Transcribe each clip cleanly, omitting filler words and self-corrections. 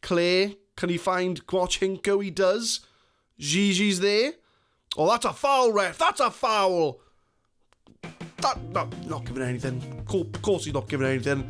Clay, can he find Marchenko? He does. Gigi's there. Oh, that's a foul, ref. That's a foul. No, not giving anything. Of course he's not giving anything.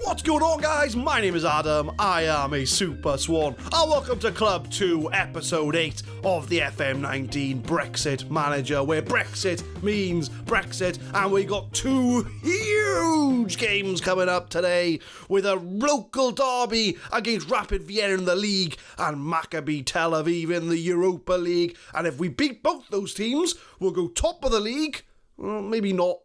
What's going on, guys? My name is Adam, I am a Super Swan, and welcome to Club 2, Episode 8 of the FM19 Brexit Manager, where Brexit means Brexit, and we got two huge games coming up today, with a local derby against Rapid Vienna in the league, and Maccabi Tel-Aviv in the Europa League, and if we beat both those teams, we'll go top of the league, well, maybe not,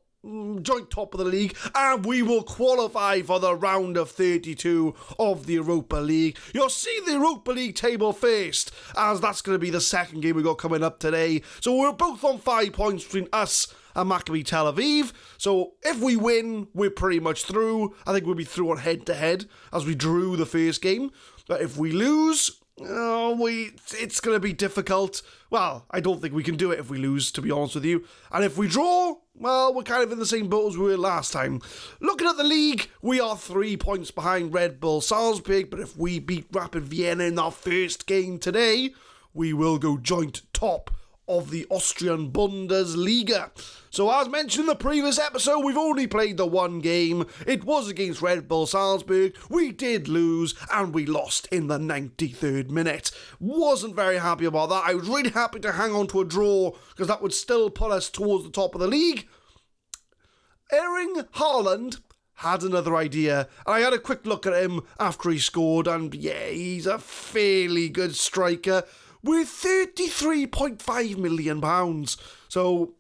joint top of the league, and we will qualify for the round of 32 of the Europa League. You'll see the Europa League table first, as that's going to be the second game we got coming up today. So we're both on 5 points between us and Maccabi Tel-Aviv. So if we win, we're pretty much through. I think we'll be through on head-to-head, as we drew the first game. But if we lose, it's going to be difficult. Well, I don't think we can do it if we lose, to be honest with you. And if we draw, well, we're kind of in the same boat as we were last time. Looking at the league, we are 3 points behind Red Bull Salzburg, but if we beat Rapid Vienna in our first game today, we will go joint top of the Austrian Bundesliga. So as mentioned in the previous episode, we've only played the one game. It was against Red Bull Salzburg. We did lose, and we lost in the 93rd minute. Wasn't very happy about that. I was really happy to hang on to a draw, because that would still put us towards the top of the league. Erling Haaland had another idea, and I had a quick look at him after he scored, and yeah, he's a fairly good striker with £33.5 million. So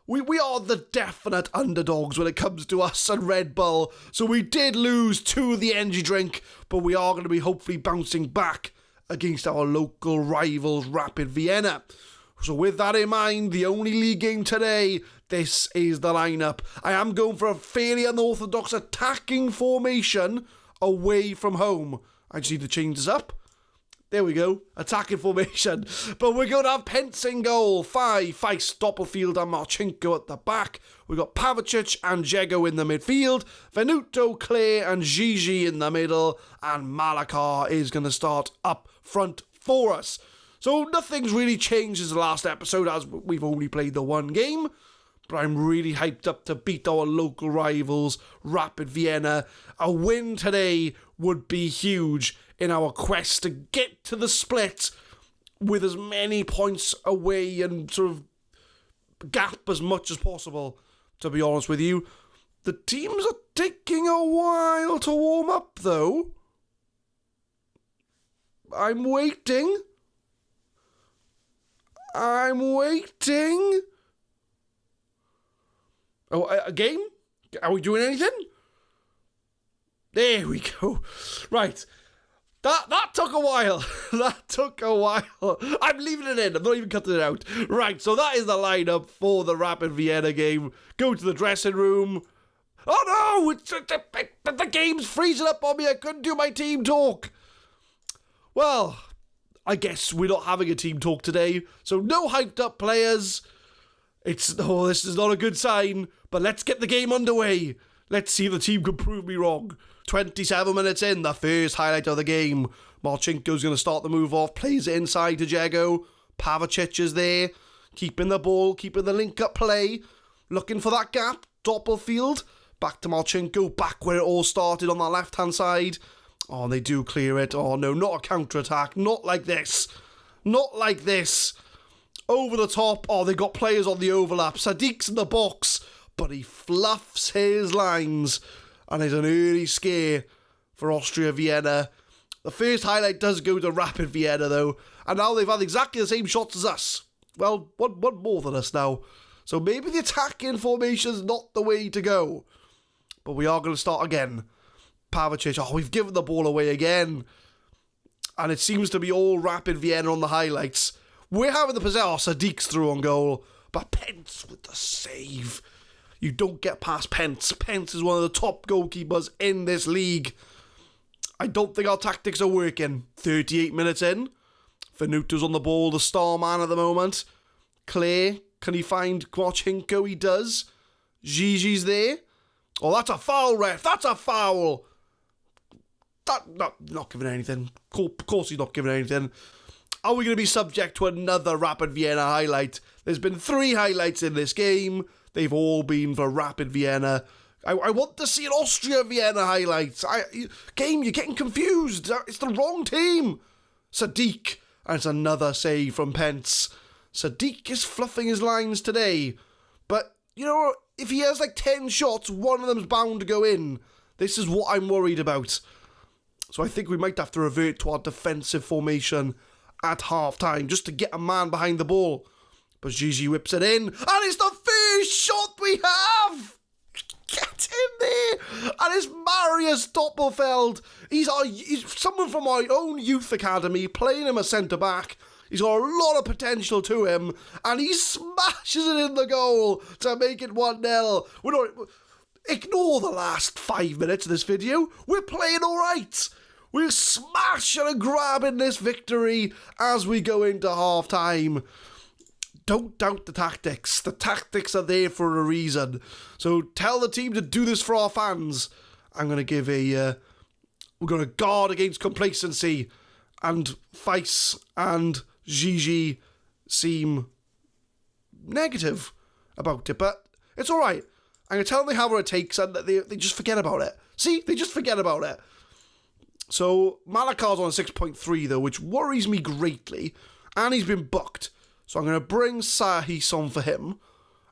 we are the definite underdogs when it comes to us and Red Bull. So we did lose to the energy drink, but we are going to be hopefully bouncing back against our local rivals, Rapid Vienna. So with that in mind, the only league game today, this is the lineup. I am going for a fairly unorthodox attacking formation away from home. I just need to change this up. There we go, attacking formation. But we're going to have Pence in goal, Feist, Doppelfield and Marchenko at the back. We've got Pavicic and Jego in the midfield, Venuto, Clay and Gigi in the middle, and Malakar is going to start up front for us. So nothing's really changed since the last episode, as we've only played the one game. But I'm really hyped up to beat our local rivals, Rapid Vienna. A win today would be huge in our quest to get to the split with as many points away and sort of gap as much as possible, to be honest with you. The teams are taking a while to warm up, though. I'm waiting. Oh, a game? Are we doing anything? There we go. Right. That took a while. I'm leaving it in. I'm not even cutting it out. Right, so that is the lineup for the Rapid Vienna game. Go to the dressing room. Oh no! The game's freezing up on me. I couldn't do my team talk. Well, I guess we're not having a team talk today. So no hyped up players. This is not a good sign. But let's get the game underway. Let's see if the team can prove me wrong. 27 minutes in, the first highlight of the game. Marchenko's going to start the move off, plays it inside to Jego. Pavicic is there, keeping the ball, keeping the link-up play. Looking for that gap. Doppelfield, back to Marchenko, back where it all started on the left-hand side. Oh, they do clear it. Oh, no, not a counter-attack. Not like this. Not like this. Over the top. Oh, they got players on the overlap. Sadiq's in the box, but he fluffs his lines. And it's an early scare for Austria Vienna. The first highlight does go to Rapid Vienna, though. And now they've had exactly the same shots as us. Well, one more than us now. So maybe the attacking formation's not the way to go. But we are going to start again. Pavicic. Oh, we've given the ball away again. And it seems to be all Rapid Vienna on the highlights. We're having the possession. Oh, Sadiq's through on goal. But Pence with the save. You don't get past Pence. Pence is one of the top goalkeepers in this league. I don't think our tactics are working. 38 minutes in. Venuto's on the ball, the star man at the moment. Clay, can he find Marchenko? He does. Gigi's there. Oh, that's a foul, ref. That's a foul. Not giving anything. Of course he's not giving anything. Are we going to be subject to another Rapid Vienna highlight? There's been 3 highlights in this game. They've all been for Rapid Vienna. I want to see an Austria Vienna highlight. Game, you're getting confused. It's the wrong team. Sadiq. And it's another save from Pence. Sadiq is fluffing his lines today. But, you know, if he has like 10 shots, one of them's bound to go in. This is what I'm worried about. So I think we might have to revert to our defensive formation at half-time just to get a man behind the ball. But Gigi whips it in, and it's the first shot we have! Get in there! And it's Marius Doppelfeld. He's someone from our own youth academy, playing him as centre-back. He's got a lot of potential to him, and he smashes it in the goal to make it 1-0. Ignore the last 5 minutes of this video. We're playing all right. We're smashing and grabbing this victory as we go into half-time. Don't doubt the tactics. The tactics are there for a reason. So tell the team to do this for our fans. I'm going to give we're going to guard against complacency. And Weiss and Gigi seem negative about it. But it's all right. I'm going to tell them they have what it takes and they just forget about it. See? They just forget about it. So, Malakar's on a 6.3 though, which worries me greatly. And he's been booked. So I'm going to bring Sahis on for him.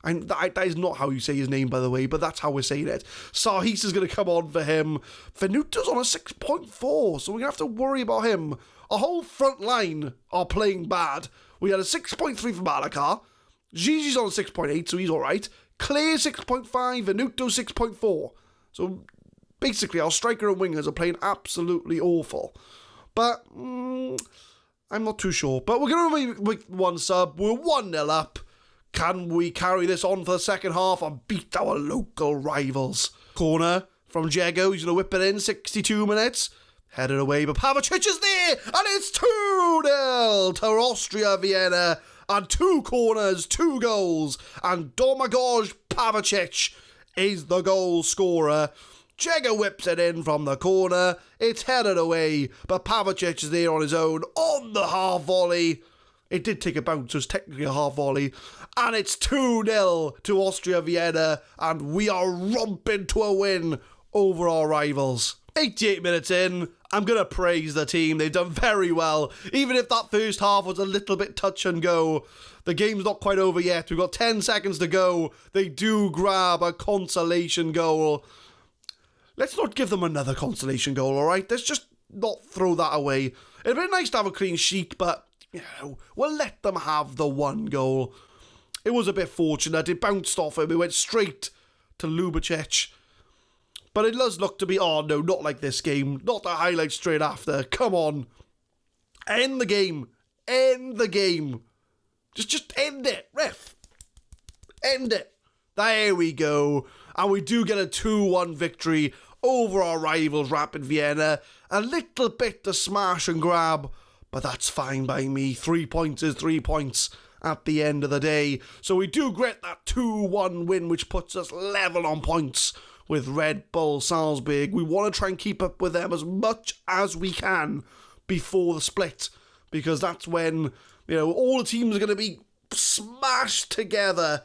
And that is not how you say his name, by the way, but that's how we're saying it. Sahis is going to come on for him. Venuto's on a 6.4, so we're going to have to worry about him. Our whole front line are playing bad. We had a 6.3 for Malakar. Gigi's on a 6.8, so he's all right. Clay 6.5, Venuto 6.4. So basically, our striker and wingers are playing absolutely awful. But I'm not too sure. But we're going to make one sub. We're 1-0 up. Can we carry this on for the second half and beat our local rivals? Corner from Jego. He's going to whip it in. 62 minutes. Headed away, but Pavicic is there. And it's 2-0 to Austria Vienna. And 2 corners, 2 goals. And Domagoj Pavicic is the goal scorer. Jego whips it in from the corner. It's headed away, but Pavicic is there on his own on the half volley. It did take a bounce, so it's technically a half volley. And it's 2-0 to Austria Vienna, and we are romping to a win over our rivals. 88 minutes in, I'm going to praise the team. They've done very well. Even if that first half was a little bit touch and go, the game's not quite over yet. We've got 10 seconds to go. They do grab a consolation goal. Let's not give them another consolation goal, all right? Let's just not throw that away. It'd be nice to have a clean sheet, but, you know, we'll let them have the 1 goal. It was a bit fortunate. It bounced off him. It went straight to Lubicic. But it does look to be, oh no, not like this game. Not the highlight straight after. Come on. End the game. End the game. Just end it, ref. End it. There we go. And we do get a 2-1 victory over our rivals, Rapid Vienna. A little bit to smash and grab, but that's fine by me. 3 points is 3 points at the end of the day. So we do get that 2-1 win, which puts us level on points with Red Bull Salzburg. We want to try and keep up with them as much as we can before the split, because that's when, you know, all the teams are going to be smashed together.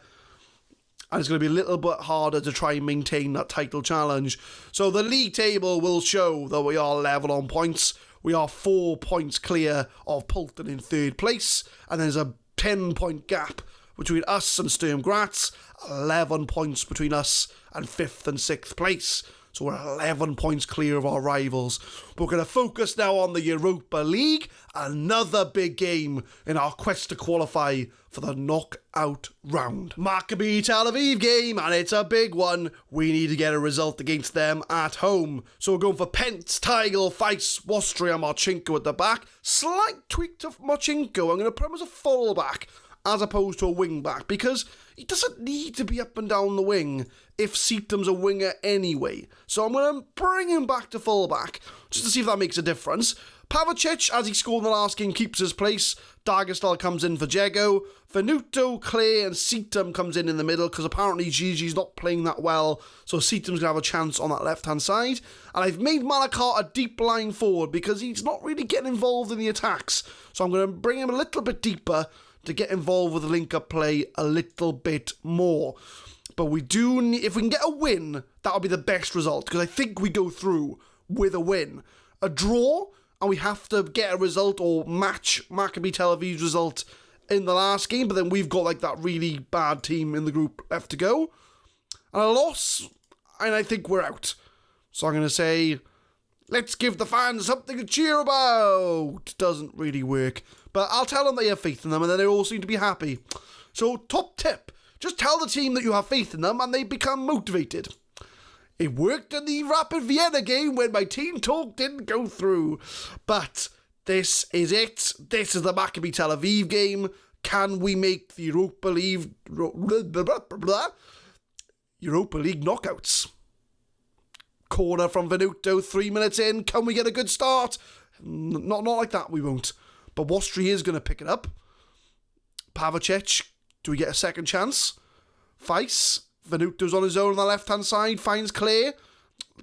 And it's going to be a little bit harder to try and maintain that title challenge. So the league table will show that we are level on points. We are 4 points clear of Pulton in 3rd place. And there's a 10-point gap between us and Sturm Graz. 11 points between us and 5th and 6th place. So we're 11 points clear of our rivals. But we're going to focus now on the Europa League. Another big game in our quest to qualify for the knockout round. Maccabi Tel-Aviv game, and it's a big one. We need to get a result against them at home. So we're going for Pence, Teigl, Weiss, Austria, Marchenko at the back. Slight tweak to Marchenko. I'm going to put him as a full-back. as opposed to a wing-back, because he doesn't need to be up and down the wing if Seatam's a winger anyway. So I'm going to bring him back to full-back, just to see if that makes a difference. Pavicic, as he scored in the last game, keeps his place. Dagestal comes in for Jego. Venuto, Clay and Seatam comes in the middle, because apparently Gigi's not playing that well, so Seatam's going to have a chance on that left-hand side. And I've made Malakar a deep line forward, because he's not really getting involved in the attacks. So I'm going to bring him a little bit deeper to get involved with the link-up play a little bit more. But we do need, if we can get a win, that'll be the best result, because I think we go through with a win. A draw, and we have to get a result or match Maccabi Tel-Aviv's result in the last game, but then we've got like that really bad team in the group left to go. And a loss, and I think we're out. So I'm going to say, let's give the fans something to cheer about. Doesn't really work. But I'll tell them that you have faith in them, and then they all seem to be happy. So top tip, just tell the team that you have faith in them, and they become motivated. It worked in the Rapid Vienna game when my team talk didn't go through. But this is it. This is the Maccabi Tel-Aviv game. Can we make the Europa League knockouts? Corner from Venuto, 3 minutes in. Can we get a good start? Not like that, we won't. But Austria is going to pick it up. Pavicic, do we get a second chance? Weiss, Venuto's on his own on the left-hand side, finds Clay.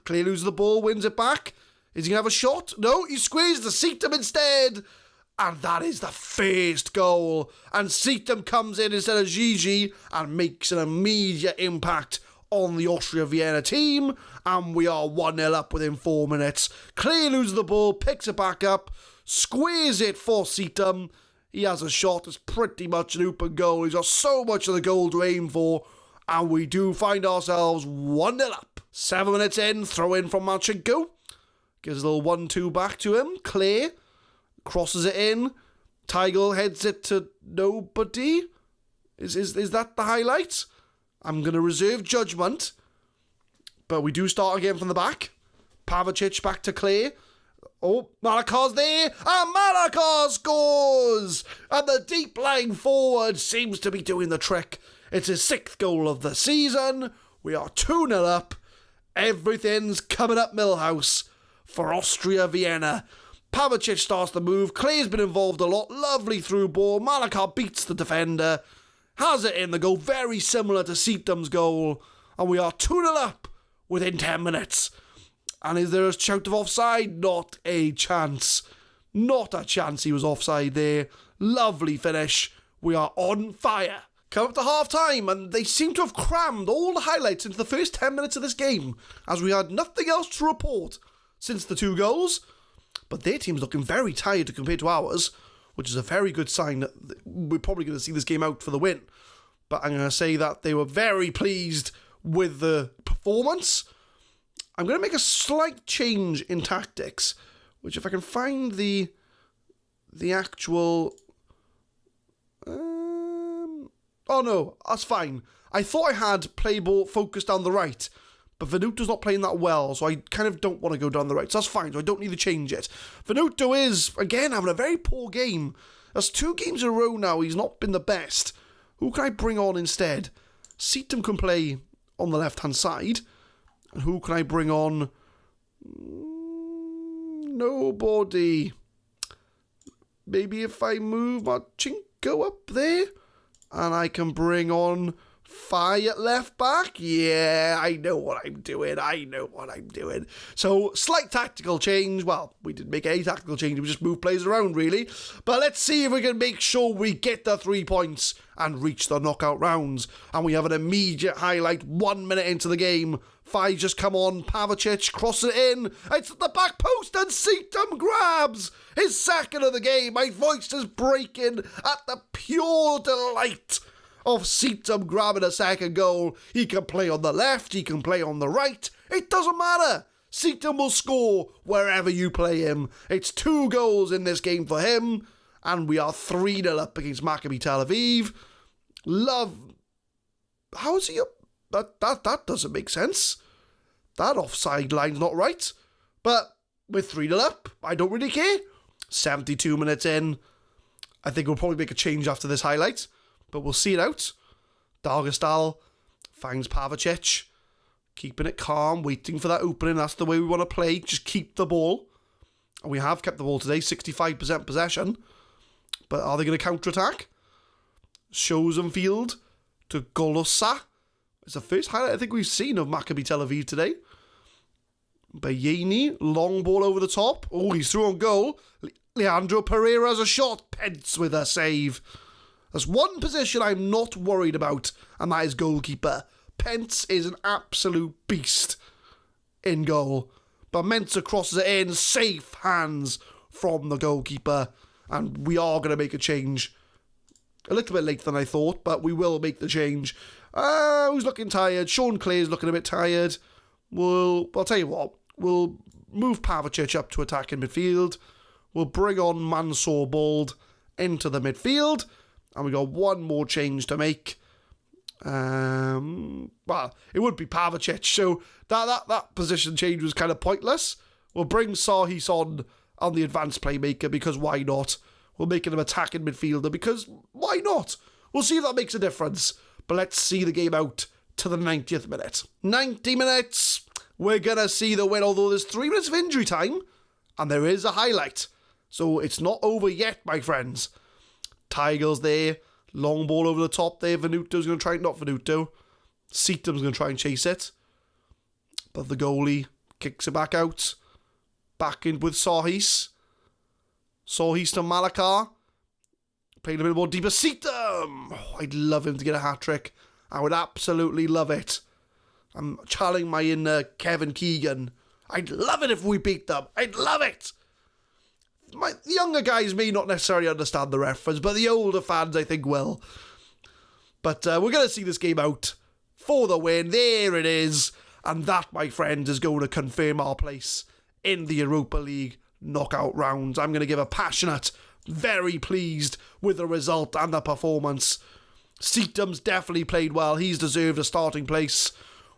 Clay loses the ball, wins it back. Is he going to have a shot? No, he squeezed the Seatam instead. And that is the first goal. And Seatam comes in instead of Gigi and makes an immediate impact on the Austria Vienna team. And we are 1-0 up within 4 minutes. Clay loses the ball, picks it back up, squares it for Seatam. He has a shot. It's pretty much an open goal. He's got so much of the goal to aim for. And we do find ourselves 1-0 up. 7 minutes in, throw in from Marchenko. Gives a little 1-2 back to him. Clay crosses it in. Teigl heads it to nobody. Is that the highlight? I'm going to reserve judgment. But we do start again from the back. Pavicic back to Clay. Oh, Malakar's there, and Malakar scores! And the deep lying forward seems to be doing the trick. It's his 6th goal of the season. We are 2-0 up. Everything's coming up Millhouse for Austria Vienna. Pavicic starts the move. Clay's been involved a lot. Lovely through ball. Malakar beats the defender. Has it in the goal. Very similar to Seatam's goal. And we are 2-0 up within 10 minutes. And is there a shout of offside? Not a chance. Not a chance he was offside there. Lovely finish. We are on fire. Come up to half-time, and they seem to have crammed all the highlights into the first 10 minutes of this game, as we had nothing else to report since the 2 goals. But their team's looking very tired compared to ours, which is a very good sign that we're probably going to see this game out for the win. But I'm going to say that they were very pleased with the performance. I'm going to make a slight change in tactics, which if I can find the actual... Oh no, that's fine. I thought I had play ball focused down the right, but Venuto's not playing that well, so I kind of don't want to go down the right. So that's fine, so I don't need to change it. Venuto is, again, having a very poor game. That's 2 games in a row now, he's not been the best. Who can I bring on instead? Seatam can play on the left-hand side. And who can I bring on? Nobody. Maybe if I move Marchenko up there? And I can bring on Fai at left back. Yeah, I know what I'm doing. So, slight tactical change. Well, we didn't make any tactical change. We just moved players around, really. But let's see if we can make sure we get the 3 points and reach the knockout rounds. And we have an immediate highlight 1 minute into the game. Fai just come on. Pavicic crosses it in. It's at the back post and Seatam grabs his 2nd of the game. My voice is breaking at the pure delight of Seatam grabbing a 2nd goal. He can play on the left, he can play on the right. It doesn't matter. Seatam will score wherever you play him. It's 2 goals in this game for him. And we are 3-0 up against Maccabi Tel-Aviv. How is he up? That doesn't make sense. That offside line's not right. But we're 3-0 up. I don't really care. 72 minutes in. I think we'll probably make a change after this highlight. but we'll see it out. Dargastal finds Pavicic, keeping it calm, waiting for that opening. That's the way we want to play. Just keep the ball. And we have kept the ball today, 65% possession. But are they going to counter-attack? Shozenfield to Golosa. It's the first highlight I think we've seen of Maccabi Tel-Aviv today. Bayeni, long ball over the top. Oh, he's through on goal. Leandro Pereira has a shot. Pence with a save. There's one position I'm not worried about, and that is goalkeeper. Pence is an absolute beast in goal. But Mensah crosses it in, safe hands from the goalkeeper, and we are going to make a change. A little bit later than I thought, but we will make the change. Who's looking tired? Sean Clay's looking a bit tired. I'll tell you what, we'll move Pavicic up to attack in midfield. We'll bring on Mansour Bald into the midfield, and we got one more change to make. Well, it would be Pavicic, so that position change was kind of pointless. We'll bring Sahis on the advanced playmaker, because why not? We'll make him an attacking midfielder, because why not? We'll see if that makes a difference. But let's see the game out to the 90th minute. 90 minutes, we're going to see the win, although there's 3 minutes of injury time, and there is a highlight. So it's not over yet, my friends. Tigers there. Long ball over the top there. Venuto's going to try, not Venuto. Seatam's going to try and chase it. But the goalie kicks it back out. Back in with Sahis. Sahis to Malakar. Playing a bit more deeper. Seatam! Oh, I'd love him to get a hat-trick. I would absolutely love it. I'm channeling my inner Kevin Keegan. I'd love it if we beat them. I'd love it. The younger guys may not necessarily understand the reference, but the older fans, I think, will. But we're going to see this game out for the win. There it is. And that, my friends, is going to confirm our place in the Europa League knockout rounds. I'm going to give a passionate, very pleased with the result and the performance. Seatam's definitely played well. He's deserved a starting place.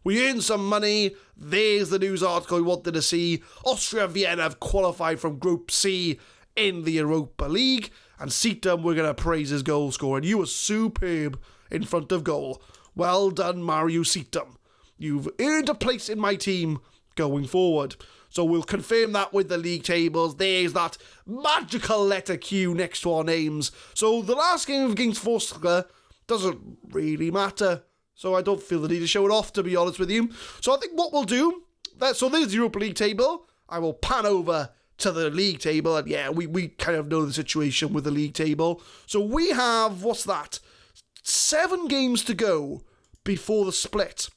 We earned some money. There's the news article we wanted to see. Austria Vienna have qualified from Group C in the Europa League. And Seatam, we're going to praise his goal scoring. You were superb in front of goal. Well done, Mario Seatam. You've earned a place in my team going forward. So we'll confirm that with the league tables. There's that magical letter Q next to our names. So the last game against Forska doesn't really matter. So I don't feel the need to show it off, to be honest with you. So I think what we'll do, so there's the Europa League table. I will pan over to the league table. And yeah, we kind of know the situation with the league table. So we have, 7 games to go before the split.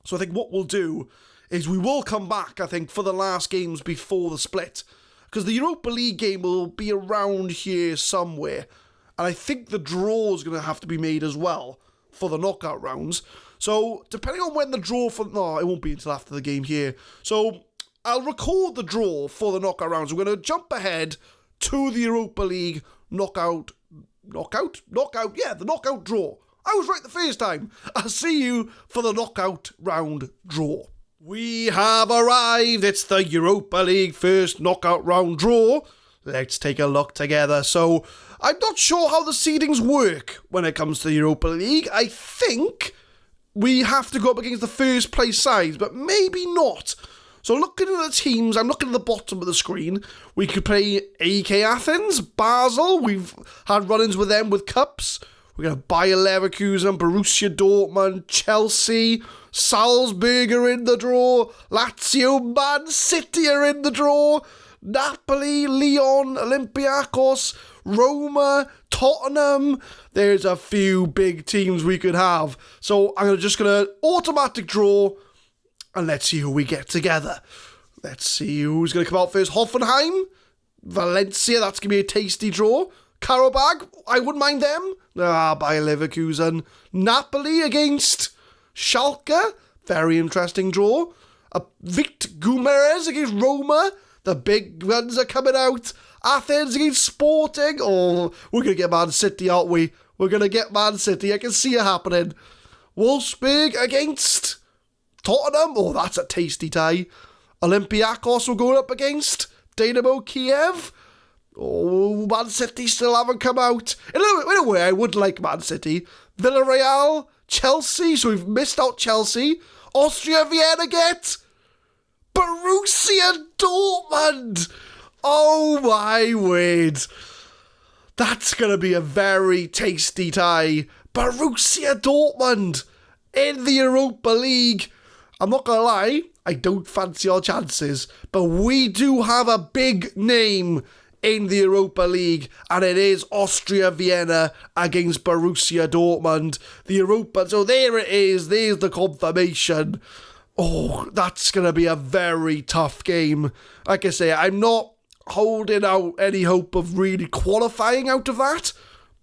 So I think what we'll do is we will come back, I think, for the last games before the split. Because the Europa League game will be around here somewhere. And I think the draw is going to have to be made as well for the knockout rounds. So, depending on when the draw no, it won't be until after the game here. So, I'll record the draw for the knockout rounds. We're going to jump ahead to the Europa League knockout, the knockout draw. I was right the first time. I'll see you for the knockout round draw. We have arrived. It's the Europa League first knockout round draw. Let's take a look together. So, I'm not sure how the seedings work when it comes to the Europa League. I think we have to go up against the first place sides, but maybe not. So looking at the teams, I'm looking at the bottom of the screen. We could play AK Athens, Basel. We've had run-ins with them with cups. We're going to Bayer Leverkusen, Borussia Dortmund, Chelsea, Salzburg are in the draw. Lazio, Man City are in the draw. Napoli, Lyon, Olympiacos, Roma, Tottenham. There's a few big teams we could have. So I'm just going to automatic draw and let's see who we get together. Let's see who's going to come out first. Hoffenheim, Valencia, that's going to be a tasty draw. Karabag, I wouldn't mind them. Bayer Leverkusen. Napoli against Schalke, very interesting draw. Victor Guimaraes against Roma. The big guns are coming out. Athens against Sporting. Oh, we're going to get Man City, aren't we? We're going to get Man City. I can see it happening. Wolfsburg against Tottenham. Oh, that's a tasty tie. Olympiacos will go up against Dynamo Kiev. Oh, Man City still haven't come out. In a way, I would like Man City. Villarreal, Chelsea, so we've missed out Chelsea. Austria Vienna get Borussia Dortmund. Oh my word. That's going to be a very tasty tie. Borussia Dortmund in the Europa League. I'm not going to lie, I don't fancy our chances, but we do have a big name in the Europa League, and it is Austria Vienna against Borussia Dortmund. So there it is, there's the confirmation. Oh, that's going to be a very tough game. Like I say, I'm not holding out any hope of really qualifying out of that,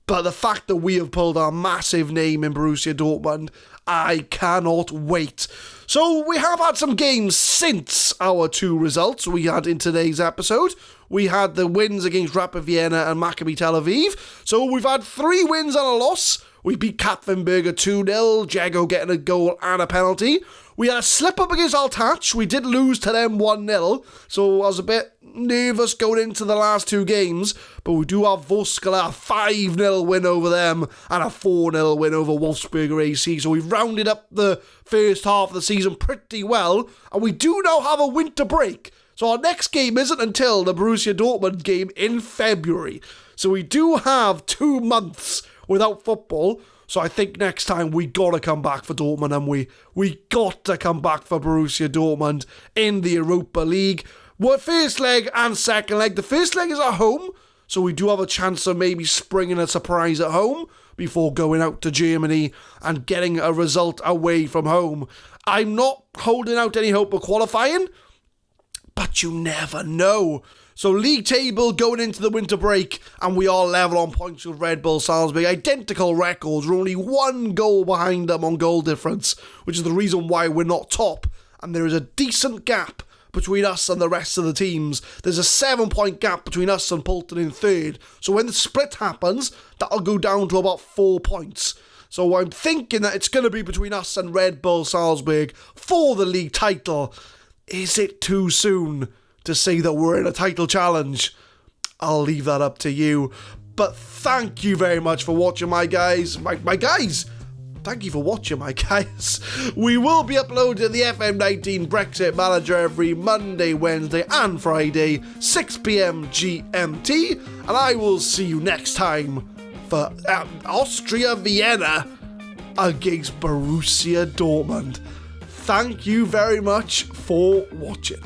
but the fact that we have pulled our massive name in Borussia Dortmund, I cannot wait. So we have had some games since our two results we had in today's episode. We had the wins against Rapid Vienna and Maccabi Tel-Aviv. So we've had 3 wins and a loss. We beat Kapfenberger 2-0, Jago getting a goal and a penalty. We had a slip-up against Altach. We did lose to them 1-0, so I was a bit nervous going into the last 2 games, but we do have Voskala, a 5-0 win over them, and a 4-0 win over Wolfsberger AC, so we've rounded up the first half of the season pretty well, and we do now have a winter break. So our next game isn't until the Borussia Dortmund game in February. So we do have 2 months without football. So I think next time we got to come back for Dortmund, and we got to come back for Borussia Dortmund in the Europa League. Well, first leg and second leg. The first leg is at home, so we do have a chance of maybe springing a surprise at home before going out to Germany and getting a result away from home. I'm not holding out any hope of qualifying, but you never know. So league table going into the winter break, and we are level on points with Red Bull Salzburg. Identical records. We're only 1 goal behind them on goal difference, which is the reason why we're not top. And there is a decent gap between us and the rest of the teams. There's a 7-point gap between us and Bolton in third. So when the split happens, that'll go down to about 4 points. So I'm thinking that it's going to be between us and Red Bull Salzburg for the league title. Is it too soon to say that we're in a title challenge? I'll leave that up to you. But thank you very much for watching, my guys. My guys! Thank you for watching, my guys. We will be uploading the FM19 Brexit Manager every Monday, Wednesday and Friday, 6 PM GMT. And I will see you next time for Austria Vienna against Borussia Dortmund. Thank you very much for watching.